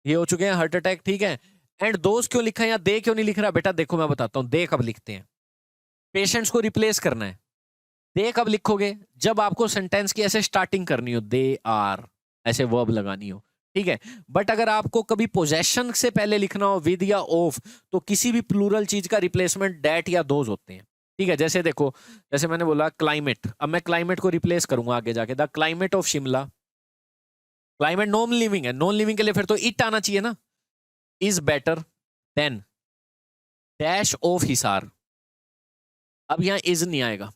ये हो चुके हैं हार्ट अटैक, ठीक है। एंड दोस्त क्यों लिखा है यहाँ, दे क्यों नहीं लिख रहा बेटा, देखो मैं बताता हूँ, दे कब लिखते हैं, पेशेंट्स को रिप्लेस करना है। दे कब लिखोगे, जब आपको सेंटेंस की ऐसे स्टार्टिंग करनी हो, दे आर, ऐसे वर्ब लगानी हो, ठीक है। बट अगर आपको कभी पोजेशन से पहले लिखना हो, विद या ऑफ, तो किसी भी प्लूरल चीज का रिप्लेसमेंट डेट या दोज होते हैं, ठीक है। जैसे देखो, जैसे मैंने बोला क्लाइमेट, अब मैं क्लाइमेट को रिप्लेस करूंगा आगे जाके, the climate of Shimla. Climate non living है, नॉन लिविंग के लिए फिर तो इट आना चाहिए ना, is better then dash of Hisar. अब यहां इज नहीं आएगा,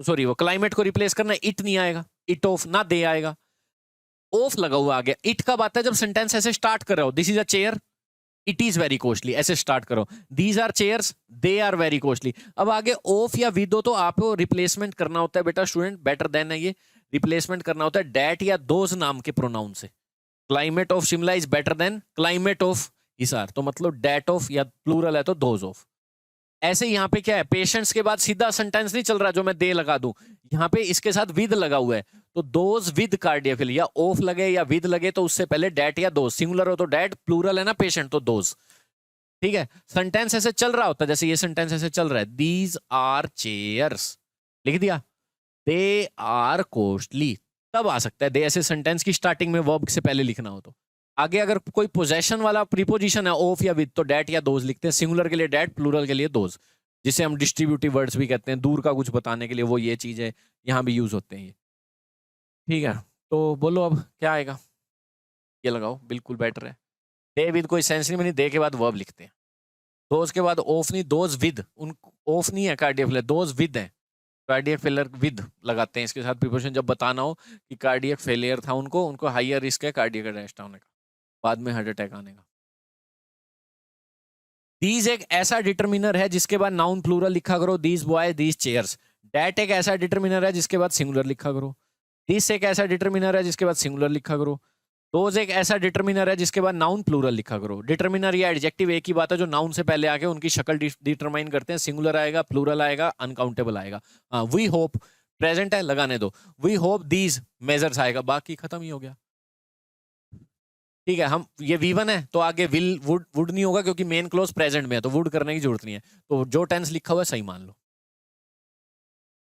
सॉरी, वो क्लाइमेट को रिप्लेस करना, इट नहीं आएगा, इट ऑफ ना, दे आएगा, ऑफ लगा हुआ आ गया। इट कब आता है, जब सेंटेंस ऐसे स्टार्ट कर रहे हो, this is a chair, it is very costly, ऐसे स्टार्ट करो। These are chairs, they are very costly. अब आगे ऑफ या विद हो तो आपको रिप्लेसमेंट करना होता है बेटा स्टूडेंट, बेटर देन है ये, रिप्लेसमेंट करना होता है डैट या दोज नाम के प्रोनाउन से। Climate of Shimla is better then climate of Hisar, तो मतलब डैट ऑफ, या प्लूरल है तो दोज ऑफ। ऐसे यहाँ पे क्या है, पेशेंट्स के बाद सीधा सेंटेंस नहीं चल रहा जो मैं दे लगा दूं, यहाँ पे इसके साथ विद लगा हुआ है, तो दोज विद कार्डियक फेलियर, या ऑफ लगे या विद लगे तो उससे पहले डैट या दोज, सिंगुलर हो तो डैट, प्लूरल है ना पेशेंट तो दोज, ठीक है। सेंटेंस ऐसे चल रहा होता है, जैसे ये सेंटेंस ऐसे चल रहा है, दीज आर चेयर्स, लिख दिया, दे आर कॉस्टली, तब आ सकता है दे, ऐसे सेंटेंस की स्टार्टिंग में वर्ब से पहले लिखना हो तो। आगे अगर कोई पोजेशन वाला प्रीपोजिशन है, ऑफ या विद, तो डैट या दोज लिखते हैं, सिंगुलर के लिए डैट, प्लूरल के लिए दोज, जिसे हम डिस्ट्रीब्यूटिव वर्ड्स भी कहते हैं, दूर का कुछ बताने के लिए वो ये चीज है, यहाँ भी यूज होते हैं ये, ठीक है। तो बोलो अब क्या आएगा, ये लगाओ, बिल्कुल बेटर है। दे विद कोई सेंस नहीं बनी, दे के बाद वर्ब लिखते हैं, दोज के बाद ऑफ नहीं, दोज विद, उन ऑफ नहीं है कार्डियक फेलियर, दोज विद है, कार्डियक फेलियर विद लगाते हैं इसके साथ प्रीपोजिशन, जब बताना हो कि कार्डियक फेलियर था उनको, उनको हाइयर रिस्क है कार्डियक अरेस्ट होने का, बाद में हार्ट अटैक आने का। दीज एक ऐसा डिटर्मिनर है जिसके बाद नाउन प्लूरल लिखा करो, these boy these chairs. That एक ऐसा डिटर्मिनर है जिसके बाद सिंगुलर लिखा करो। दिस एक ऐसा डिटर्मिनर है जिसके बाद सिंगुलर लिखा करो। दोज एक ऐसा डिटर्मिनर है जिसके बाद नाउन प्लूरल लिखा करो। डिटर्मिनर या एडजेक्टिव एक ही बात है, जो नाउन से पहले आके उनकी शक्ल डिटरमाइन करते हैं, सिंगुलर आएगा, प्लूरल आएगा, अनकाउंटेबल आएगा। वी होप प्रेजेंट है, लगाने दो, वी होप दीज मेजर्स आएगा, बाकी खत्म ही हो गया, ठीक है। हम ये V1 है तो आगे विल वुड नहीं होगा क्योंकि मेन क्लोज प्रेजेंट में है, तो वुड करने की जरूरत नहीं है, तो जो टेंस लिखा हुआ है सही मान लो।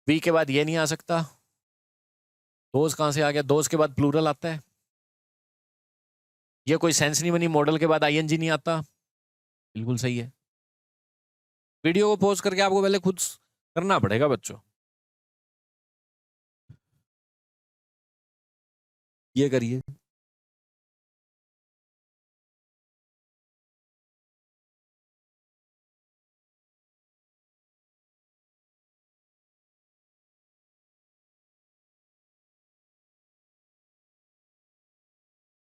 वी के बाद ये नहीं आ सकता, दोज कहां से आ गया, दोज के बाद प्लूरल आता है, ये कोई सेंस नहीं बनी, मॉडल के बाद ING नहीं आता, बिल्कुल सही है। वीडियो को पॉज करके आपको पहले खुद करना पड़ेगा बच्चों, ये करिए।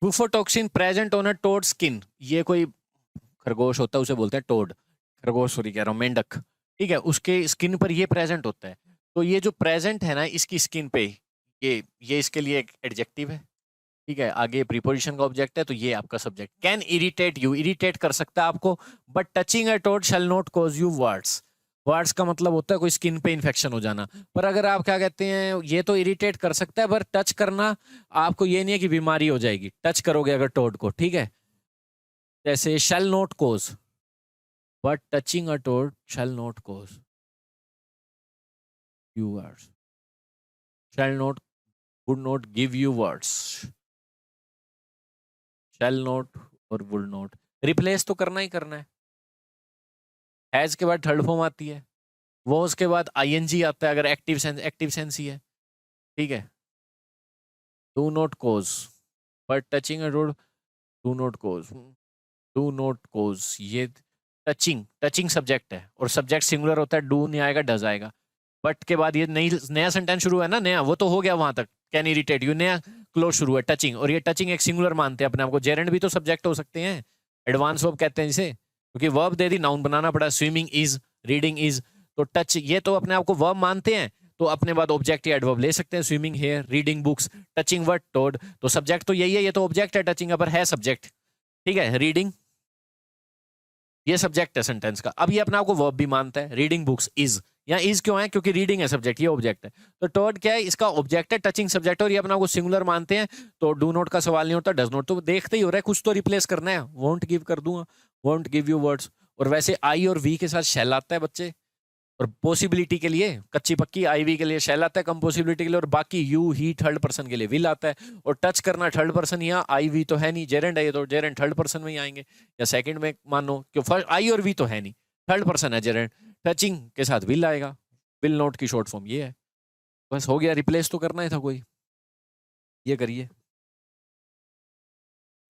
Bufotoxin present on a toad skin, ये कोई खरगोश होता है उसे बोलते हैं टोड, खरगोश सॉरी कह रहा हूँ, मेंढक, ठीक है, उसके स्किन पर ये प्रेजेंट होता है। तो ये जो प्रेजेंट है ना इसकी स्किन पे, ये इसके लिए एक एडजेक्टिव है, ठीक है, आगे प्रीपोजिशन का ऑब्जेक्ट है तो ये आपका subject. Can irritate you, irritate कर सकता है आपको, but touching a toad shall not cause you words. Words का मतलब होता है कोई स्किन पे इन्फेक्शन हो जाना, पर अगर आप क्या कहते हैं, ये तो इरिटेट कर सकता है पर टच करना आपको ये नहीं है कि बीमारी हो जाएगी टच करोगे अगर टोड को, ठीक है। जैसे shall not cause, but touching a toad shall not cause you words, shall not, would not give you words, shall not और वुड नॉट। रिप्लेस तो करना ही करना है। हैज के बाद थर्ड फॉर्म आती है, वो उसके बाद आईएनजी आता है अगर एक्टिव सेंस ही है, ठीक है। Do not cause, but touching a toad, do not cause, do not cause, ये टचिंग, टचिंग सब्जेक्ट है और सब्जेक्ट सिंगुलर होता है, डू नहीं आएगा डज आएगा। बट के बाद ये नई नया सेंटेंस शुरू है ना, नया, वो तो हो गया वहां तक, कैन इरिटेट यू, नया क्लोज शुरू है टचिंग, और ये टचिंग एक सिंगुलर मानते हैं अपने आप को। जेरेंड भी तो सब्जेक्ट हो सकते हैं, एडवांस वर्ब कहते हैं जिसे, क्योंकि वर्ब दे दी, नाउन बनाना पड़ा, स्विमिंग इज, रीडिंग इज, तो टच ये तो अपने आप को वर्ब मानते हैं, तो अपने बाद ऑब्जेक्ट या एडवर्ब ले सकते हैं, swimming hair, reading books, touching what toad, तो सब्जेक्ट तो यही है, ये तो ऑब्जेक्ट है टचिंग पर है सब्जेक्ट, ठीक है। रीडिंग ये सब्जेक्ट है सेंटेंस का, अब ये अपने आप को वर्ब भी मानता है, रीडिंग बुक्स इज, या इज क्यों है, क्योंकि रीडिंग है सब्जेक्ट, ये ऑब्जेक्ट है, तो टर्ड क्या है, इसका ऑब्जेक्ट है टचिंग सब्जेक्ट, और ये अपना को सिंगुलर मानते हैं, तो डू नॉट का सवाल नहीं होता, डज नॉट तो देखते ही हो रहा है, कुछ तो रिप्लेस करना है, वोंट गिव कर दूंगा, वोंट गिव यू वर्ड्स, और वैसे आई और वी के साथ शैल आता है बच्चे, और पॉसिबिलिटी के लिए कच्ची पक्की आईवी के लिए शैल आता है, कम पॉसिबिलिटी के लिए, और बाकी यू ही थर्ड पर्सन के लिए विल आता है, और टच करना थर्ड पर्सन, यहाँ आई वी तो है नहीं, जेरेंड है ये, तो जेरेंड थर्ड पर्सन में ही आएंगे, या सेकंड में मानो, क्यों फर्स्ट आई और वी तो है नहीं, थर्ड पर्सन है जेरेंड, टचिंग के साथ विल आएगा, विल नॉट की शॉर्ट फॉर्म ये है, बस हो गया, रिप्लेस तो करना ही था कोई, ये करिए।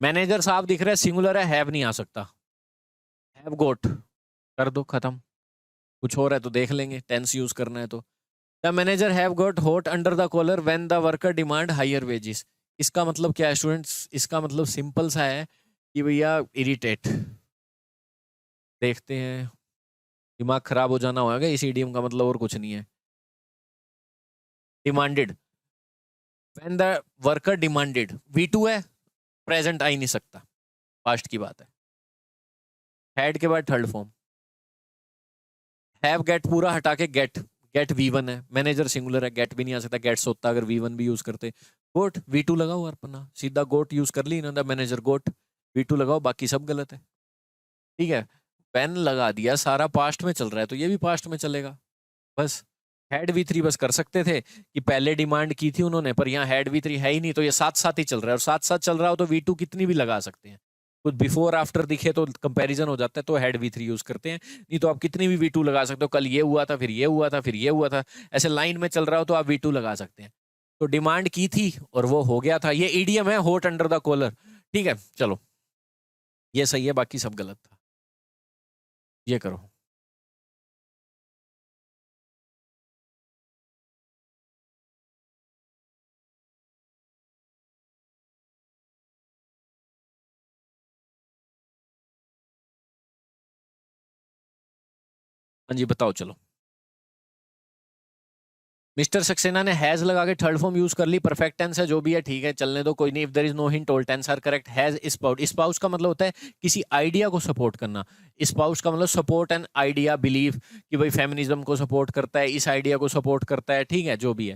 मैनेजर साहब दिख रहा है, सिंगुलर है, हैव नहीं आ सकता, हैव गोट कर दो खत्म, कुछ और है तो देख लेंगे, टेंस यूज करना है तो। The manager have got hot under the collar when the worker demand higher wages. इसका मतलब क्या है स्टूडेंट्स, इसका मतलब सिंपल सा है कि भैया इरिटेट, देखते हैं, दिमाग खराब हो जाना होगा, इस इडियम का मतलब और कुछ नहीं है। Demanded, when the worker demanded, V2 है, प्रेजेंट आ ही नहीं सकता, पास्ट की बात है। हैड के बाद थर्ड फॉर्म, हैव गेट पूरा हटा के गेट, गेट V1 है, मैनेजर सिंगुलर है, गेट भी नहीं आ सकता, गेट्स होता अगर V1 भी यूज करते। गोट V2 लगाओ अपना, सीधा गोट यूज कर ली ना, मैनेजर गोट, V2 लगाओ, बाकी सब गलत है, ठीक है। पेन लगा दिया, सारा पास्ट में चल रहा है तो ये भी पास्ट में चलेगा, बस। हैड V3 बस कर सकते थे कि पहले डिमांड की थी उन्होंने, पर यहाँ हैड V3 है ही नहीं, तो ये साथ साथ ही चल रहा है, और साथ साथ चल रहा हो तो V2 कितनी भी लगा सकते हैं, कुछ बिफोर आफ्टर दिखे तो कंपैरिजन हो जाता है, तो हैड V3 यूज करते हैं, नहीं तो आप कितनी भी V2 लगा सकते हो, कल ये हुआ था, फिर ये हुआ था, फिर ये हुआ था, ऐसे लाइन में चल रहा हो तो आप V2 लगा सकते हैं। तो डिमांड की थी और वो हो गया था, ये ईडीएम है, होट अंडर द कॉलर, ठीक है। चलो ये सही है, बाकी सब गलत था, ये करो। हाँ जी बताओ चलो। मिस्टर सक्सेना ने हैज लगा के थर्ड फॉर्म यूज कर ली, परफेक्ट टेंस है, जो भी है ठीक है, चलने दो, कोई नहीं। If there is no hint all tense are correct. Has spout, spouse का मतलब होता है किसी आइडिया को सपोर्ट करना, स्पाउस का मतलब सपोर्ट एन आइडिया, बिलीव कि भाई फेमिनिज्म को सपोर्ट करता है, इस आइडिया को सपोर्ट करता है, ठीक है, जो भी है,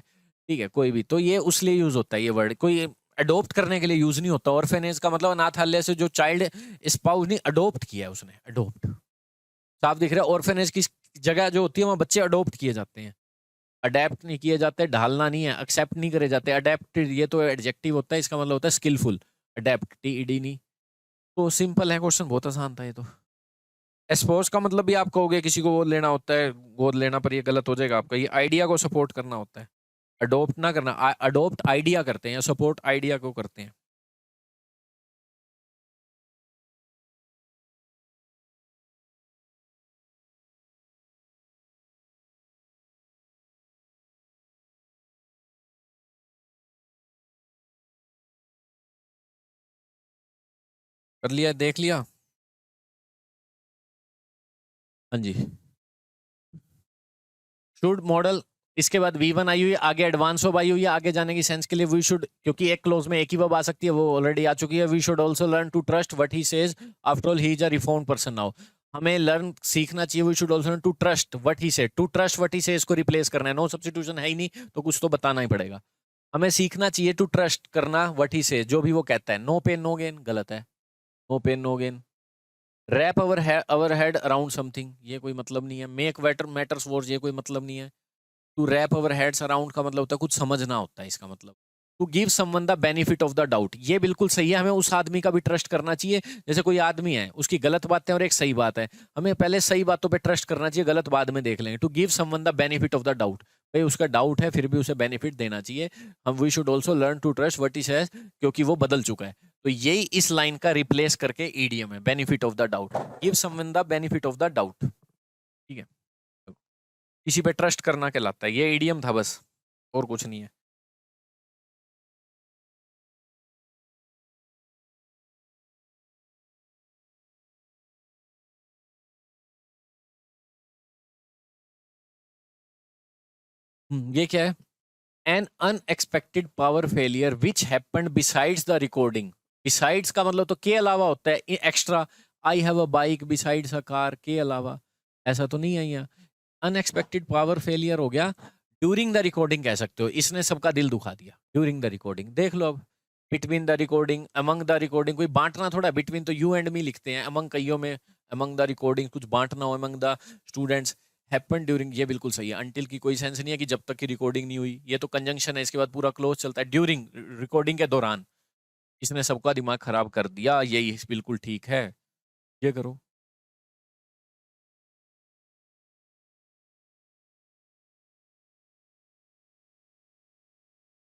ठीक है, कोई भी, तो ये उस लिए यूज होता है, ये वर्ड कोई अडोप्ट करने के लिए यूज नहीं होता। ऑर्फेनेज का मतलब अनाथालय से जो चाइल्ड, स्पाउस नहीं, अडोप्ट किया है उसने, अडोप्ट, साफ दिख रहा है। ऑर्फेनेज की जगह जो होती है वहां बच्चे अडोप्ट किए जाते हैं, अडेप्ट नहीं किए जाते, ढालना नहीं है, एक्सेप्ट नहीं करे जाते। अडेप्ट ये तो एडजेक्टिव होता है, इसका मतलब होता है स्किलफुल, अडेप्ट टी नहीं। तो सिंपल है क्वेश्चन, बहुत आसान था ये तो। एस्पोज का मतलब भी आप कहोगे किसी को गोद लेना होता है, गोद लेना, पर ये गलत हो जाएगा आपका, ये आइडिया को सपोर्ट करना होता है, अडोप्ट ना करना, अडोप्ट आइडिया करते हैं या सपोर्ट आइडिया को करते हैं। कर लिया, देख लिया। हाँ जी। शुड मॉडल इसके बाद V1 आई हुई है, आगे एडवांस वर्ब आई हुई है, आगे जाने की सेंस के लिए वी शुड, क्योंकि एक क्लोज में एक ही वर्ब आ सकती है, वो ऑलरेडी आ चुकी है, we should also learn to trust what he says, after all he is a reformed person now. हमें लर्न सीखना चाहिए, we should also learn to trust what he said, to trust what he says को replace करना है, no substitution है ही नहीं तो कुछ तो बताना ही पड़ेगा। हमें सीखना चाहिए टू ट्रस्ट करना व्हाट ही सेज, जो भी वो कहता है। नो पेन नो गेन गलत है, no pain no gain. Wrap our head around something, ये कोई मतलब नहीं है। मेक मैटर्स वर्स, ये कोई मतलब नहीं है। To wrap our heads around का मतलब होता है कुछ समझना होता है, इसका मतलब। To give someone the benefit of the doubt, ये बिल्कुल सही है, हमें उस आदमी का भी ट्रस्ट करना चाहिए। जैसे कोई आदमी है, उसकी गलत बातें और एक सही बात है, हमें पहले सही बातों पे ट्रस्ट करना चाहिए, गलत बाद में देख लेंगे। To give someone the benefit of the doubt, भाई उसका डाउट है फिर भी उसे बेनिफिट देना चाहिए। हम we should also learn to trust what he says, क्योंकि वो बदल चुका है। तो यही इस लाइन का रिप्लेस करके ईडीएम है, benefit of the doubt. Give someone the benefit of the doubt, ठीक है, किसी पे ट्रस्ट करना कहलाता है। ये ईडीएम था बस, और कुछ नहीं है। ये क्या है? N unexpected power failure which happened besides the recording. Besides का मतलब तो के अलावा होता है, extra. I have a bike besides a car, के अलावा, ऐसा तो नहीं है यहाँ। अनएक्सपेक्टेड पावर फेलियर हो गया। ड्यूरिंग द रिकॉर्डिंग कह सकते हो, इसने सबका दिल दुखा दिया। ड्यूरिंग द रिकॉर्डिंग देख लो अब। Between the recording, among the recording, कोई बांटना थोड़ा, बिटवीन तो यू एंड मी लिखते हैं, अमंग कईयों में, अमंग द रिकॉर्डिंग कुछ बांटना हो, among the students. Happen during, ये बिल्कुल सही है। अंटिल की कोई सेंस नहीं है कि जब तक की रिकॉर्डिंग नहीं हुई, ये तो कंजंक्शन है, इसके बाद पूरा क्लोज चलता है। ड्यूरिंग, रिकॉर्डिंग के दौरान, इसने सबका दिमाग खराब कर दिया, यही बिल्कुल ठीक है। ये करो।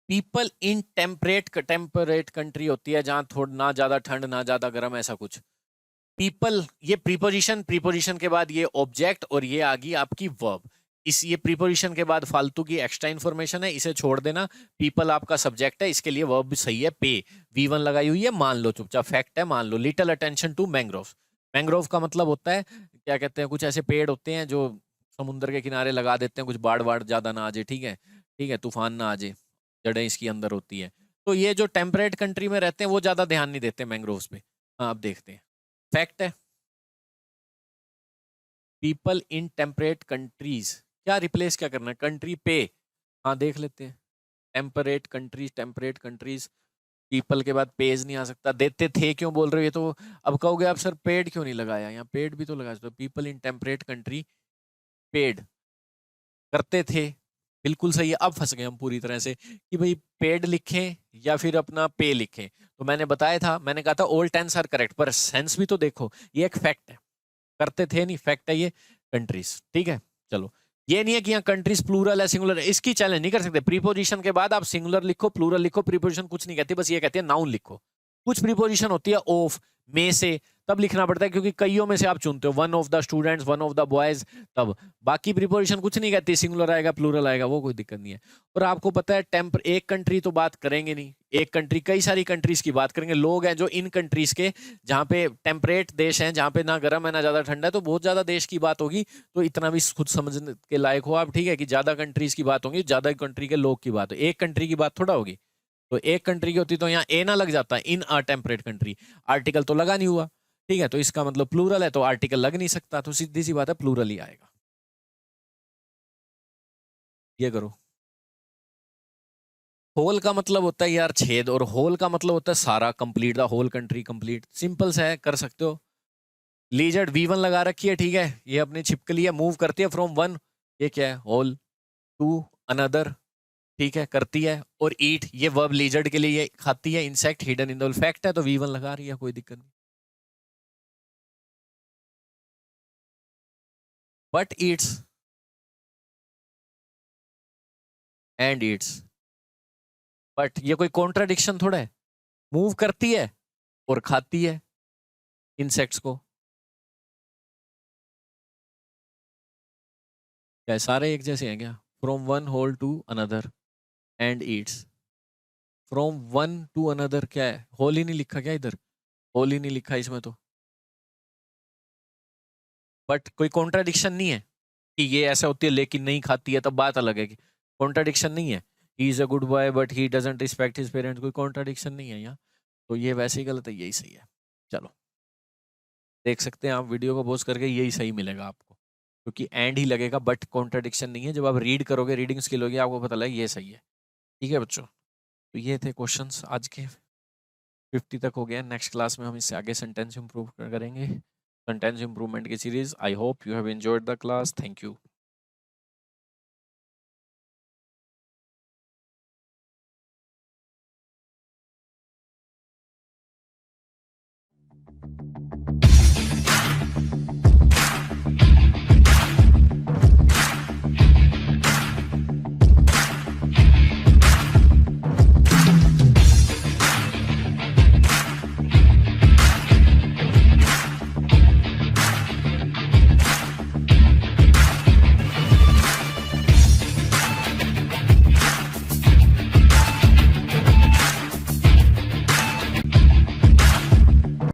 पीपल इन टेम्परेट कंट्री होती है जहां थोड़ा ना ज्यादा ठंड ना ज्यादा गर्म, ऐसा कुछ। पीपल, ये प्रीपोजिशन, प्रीपोजिशन के बाद ये ऑब्जेक्ट, और ये आ गई आपकी वर्ब। इस ये प्रीपोजिशन के बाद फालतू की एक्स्ट्रा इन्फॉर्मेशन है, इसे छोड़ देना। पीपल आपका सब्जेक्ट है, इसके लिए वर्ब भी सही है, पे। V1 लगाई हुई है, मान लो चुपचाप, फैक्ट है, मान लो। Little attention to mangrove, mangrove का मतलब होता है, क्या कहते हैं, कुछ ऐसे पेड़ होते हैं जो समुद्र के किनारे लगा देते हैं, कुछ बाढ़ बाढ़ ज्यादा ना आ जाए, ठीक है, ठीक है, तूफान ना आ जाए, जड़ें इसकी अंदर होती है। तो ये जो टेम्परेट कंट्री में रहते हैं वो ज्यादा ध्यान नहीं देते मैंग्रोव्स पे। हाँ, अब देखते हैं। फैक्ट है, पीपल इन टेम्परेट कंट्रीज, क्या रिप्लेस क्या करना है, कंट्री पे। हाँ देख लेते हैं। टेम्परेट कंट्रीज, पीपल के बाद पेज नहीं आ सकता। देते थे क्यों बोल रहे हो, ये तो अब कहोगे आप सर पेड क्यों नहीं लगाया, यहाँ पेड भी तो लगा सकते हो। People in temperate country, paid, करते थे, बिल्कुल सही है। अब फंस गए हम पूरी तरह से कि भाई पेड लिखें या फिर अपना पे लिखें। तो मैंने बताया था, मैंने कहा था ऑल टेंस आर करेक्ट, पर सेंस भी तो देखो, ये एक फैक्ट है। करते थे नहीं, फैक्ट है ये, कंट्रीज, ठीक है। चलो, ये नहीं है कि यहाँ कंट्रीज प्लूरल है सिंगुलर है, इसकी चैलेंज नहीं कर सकते। प्रीपोजिशन के बाद आप सिंगुलर लिखो, प्लूरल लिखो, प्रीपोजिशन कुछ नहीं कहती, बस ये कहती है नाउन लिखो। कुछ प्रीपोजिशन होती है ऑफ, में से, तब लिखना पड़ता है, क्योंकि कईयों में से आप चुनते हो, one of the students, one of the boys, तब। बाकी प्रीपोजिशन कुछ नहीं कहती, सिंगुलर आएगा प्लूरल आएगा, वो कोई दिक्कत नहीं है। और आपको पता है टेम्पर, एक कंट्री तो बात करेंगे नहीं, एक कंट्री, कई सारी कंट्रीज की बात करेंगे। लोग हैं जो इन कंट्रीज के, जहाँ पे टेम्परेट देश हैं, जहाँ पे ना गर्म है ना ज्यादा ठंडा है, तो बहुत ज्यादा देश की बात होगी। तो इतना भी खुद समझने के लायक हो आप, ठीक है, कि ज्यादा कंट्रीज की बात होगी, ज्यादा कंट्री के लोग की बात हो, एक कंट्री की बात थोड़ा होगी। तो एक कंट्री की होती तो यहाँ ए ना लग जाता, इन अ टेम्परेट कंट्री, आर्टिकल तो लगा नहीं हुआ, ठीक है, तो इसका मतलब प्लूरल है, तो आर्टिकल लग नहीं सकता, तो सीधी सी बात है, प्लूरल ही आएगा। ये करो। होल का मतलब होता है यार छेद, और होल का मतलब होता है सारा, complete, the whole country complete, simple सा है, कर सकते हो। लीजर्ड V1 लगा रखी है, ठीक है, ये अपनी छिपकली है, मूव करती है फ्रॉम वन, ये क्या है, होल, टू अनदर, ठीक है, करती है। और ईट, ये वर्ब लीजर्ड के लिए, ये खाती है, insect hidden in the fact है, तो V1 लगा रही है, कोई दिक्कत नहीं। But Yeats, and Yeats, but ये कोई कॉन्ट्राडिक्शन थोड़ा है, मूव करती है और खाती है इंसेक्ट्स को। क्या सारे एक जैसे हैं क्या? From one whole to another end its, from one to another क्या है, होल ही नहीं लिखा क्या इधर, होल ही नहीं लिखा इसमें तो। बट कोई कॉन्ट्राडिक्शन नहीं है कि ये ऐसा होती है लेकिन नहीं खाती है, तब बात अलग है। कॉन्ट्राडिक्शन नहीं है, ही is a good boy but he doesn't respect his parents, कोई कॉन्ट्राडिक्शन नहीं है यहाँ। तो ये वैसे ही गलत है, यही सही है। चलो देख सकते हैं आप वीडियो को पॉज करके, यही सही मिलेगा आपको, क्योंकि एंड ही लगेगा बट कॉन्ट्राडिक्शन नहीं है। जब आप रीड करोगे, रीडिंग स्किल होगी, आपको पता लगेगा ये सही है। ठीक है बच्चों, तो ये थे क्वेश्चंस आज के, 50 तक हो गया। नेक्स्ट क्लास में हम इससे आगे सेंटेंस इंप्रूव करेंगे, सेंटेंस इंप्रूवमेंट की series. I hope you have enjoyed the class. Thank you.